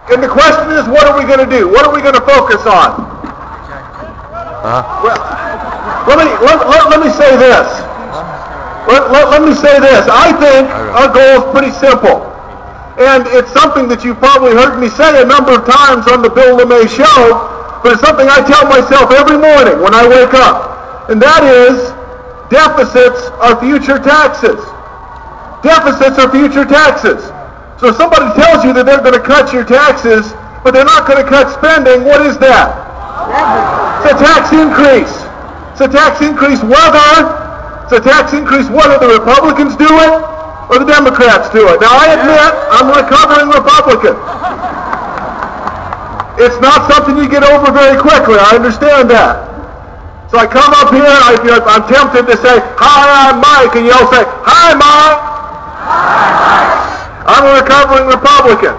And the question is, what are we going to do? What are we going to focus on? Well, let me say this. Let me say this. I think our goal is pretty simple. And it's something that you've probably heard me say a number of times on the Bill LeMay show, but it's something I tell myself every morning when I wake up. And that is, deficits are future taxes. Deficits are future taxes. So if somebody tells you that they're going to cut your taxes, but they're not going to cut spending, what is that? It's a tax increase. It's a tax increase whether the Republicans do it or the Democrats do it. Now I admit, I'm a recovering Republican. It's not something you get over very quickly. I understand that. So I come up here, I'm tempted to say, "Hi, I'm Mike," and you all say, "Hi, Mike." Hi, Mike. I'm a recovering Republican.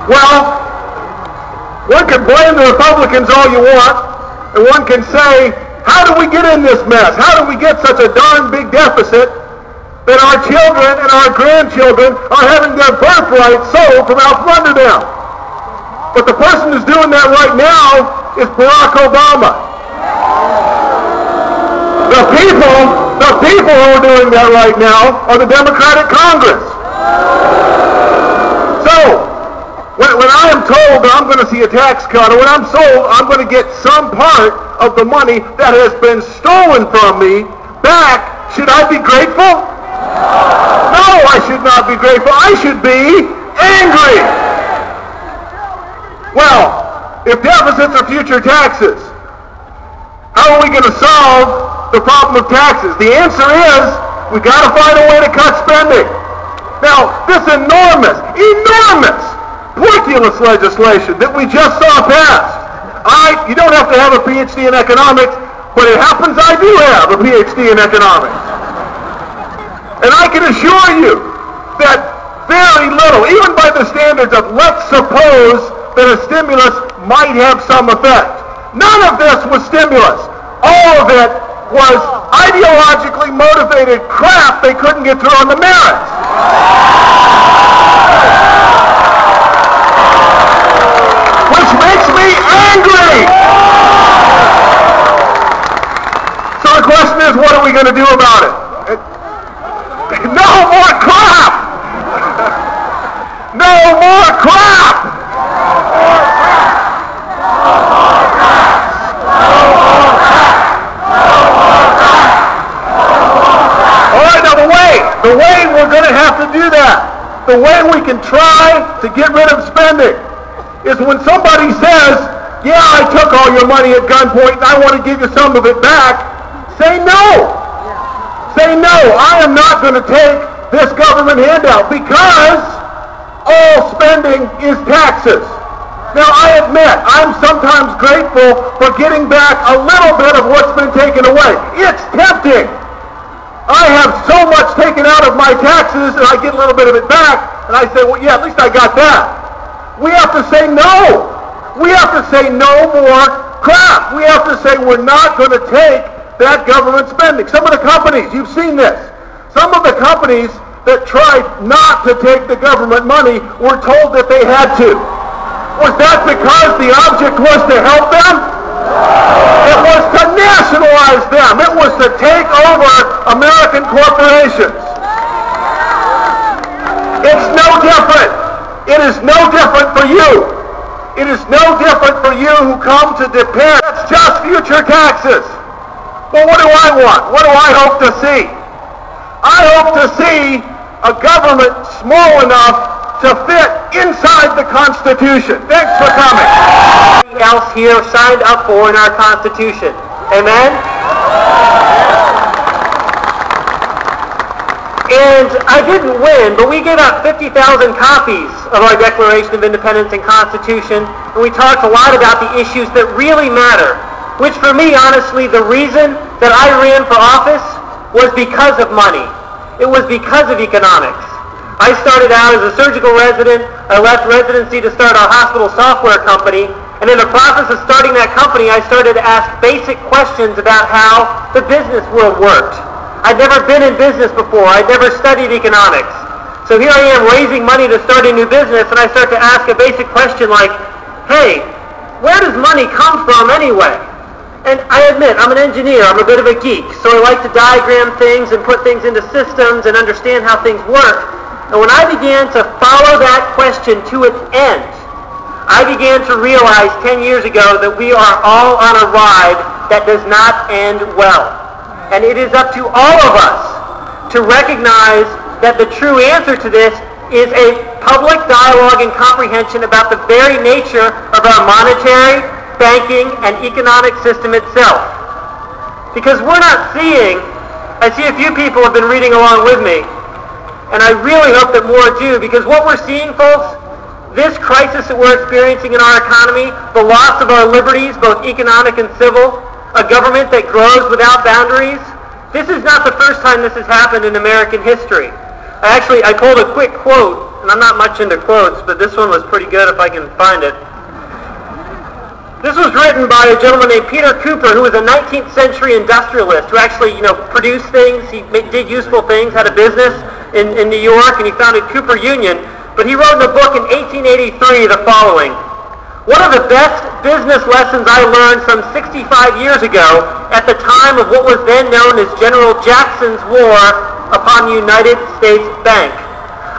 Well, one can blame the Republicans all you want, and one can say, how do we get in this mess? How do we get such a darn big deficit that our children and our grandchildren are having their birthright sold from out from under them? But the person who's doing that right now is Barack Obama. The people who are doing that right now are the Democratic Congress. So, when I am told that I'm going to see a tax cut, or when I'm told I'm going to get some part of the money that has been stolen from me back, should I be grateful? No, I should not be grateful. I should be angry. Well, if deficits are future taxes, how are we going to solve the problem of taxes? The answer is, we got to find a way to cut spending. Now, this enormous, ridiculous legislation that we just saw passed. You don't have to have a PhD in economics, but it happens I do have a PhD in economics. And I can assure you that very little, even by the standards of let's suppose that a stimulus might have some effect. None of this was stimulus. All of it was ideologically motivated crap they couldn't get through on the merits. Which makes me angry. So the question is, what are we going to do about it? No more crap! No more crap! The way we're going to have to do that, the way we can try to get rid of spending, is when somebody says, yeah, I took all your money at gunpoint and I want to give you some of it back, say no. Say no, I am not going to take this government handout because all spending is taxes. Now I admit, I'm sometimes grateful for getting back a little bit of what's been taken away. It's tempting. I have so much taken out of my taxes and I get a little bit of it back, and I say, well, yeah, at least I got that. We have to say no. We have to say no more crap. We have to say we're not going to take that government spending. Some of the companies, you've seen this, some of the companies that tried not to take the government money were told that they had to. Was that because the object was to help them? It was to nationalize them. It was to take over American corporations. It's no different. It is no different for you. It is no different for you who come to depend. It's just future taxes. Well, what do I want? What do I hope to see? I hope to see a government small enough to fit inside the Constitution. Thanks for coming. Else here signed up for in our Constitution. Amen? And I didn't win, but we gave out 50,000 copies of our Declaration of Independence and Constitution, and we talked a lot about the issues that really matter, which for me, honestly, the reason that I ran for office was because of money. It was because of economics. I started out as a surgical resident. I left residency to start a hospital software company. And in the process of starting that company, I started to ask basic questions about how the business world worked. I'd never been in business before. I'd never studied economics. So here I am raising money to start a new business, and I start to ask a basic question like, hey, where does money come from anyway? And I admit, I'm an engineer, I'm a bit of a geek, so I like to diagram things and put things into systems and understand how things work. And when I began to follow that question to its end, I began to realize 10 years ago that we are all on a ride that does not end well. And it is up to all of us to recognize that the true answer to this is a public dialogue and comprehension about the very nature of our monetary, banking, and economic system itself. Because we're not seeing, I see a few people have been reading along with me, and I really hope that more do, because what we're seeing, folks, this crisis that we're experiencing in our economy, the loss of our liberties, both economic and civil, a government that grows without boundaries, this is not the first time this has happened in American history. I pulled a quick quote, and I'm not much into quotes, but this one was pretty good if I can find it. This was written by a gentleman named Peter Cooper, who was a 19th century industrialist who actually, produced things. He did useful things, had a business in New York, and he founded Cooper Union. But he wrote in a book in 1883 the following: one of the best business lessons I learned some 65 years ago at the time of what was then known as General Jackson's War upon the United States Bank.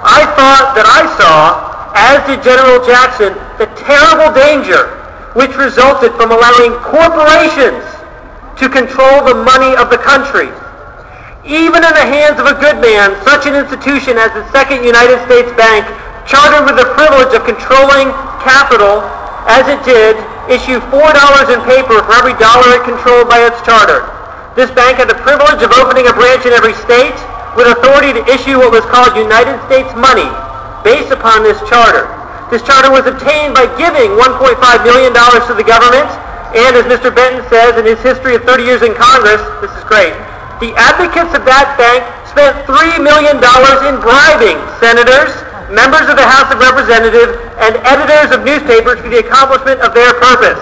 I thought that I saw, as did General Jackson, the terrible danger which resulted from allowing corporations to control the money of the country. Even in the hands of a good man, such an institution as the Second United States Bank, chartered with the privilege of controlling capital, as it did, issue $4 in paper for every dollar it controlled by its charter. This bank had the privilege of opening a branch in every state with authority to issue what was called United States money, based upon this charter. This charter was obtained by giving $1.5 million to the government, and as Mr. Benton says in his history of 30 years in Congress, this is great, the advocates of that bank spent $3 million in bribing senators, members of the House of Representatives, and editors of newspapers for the accomplishment of their purpose.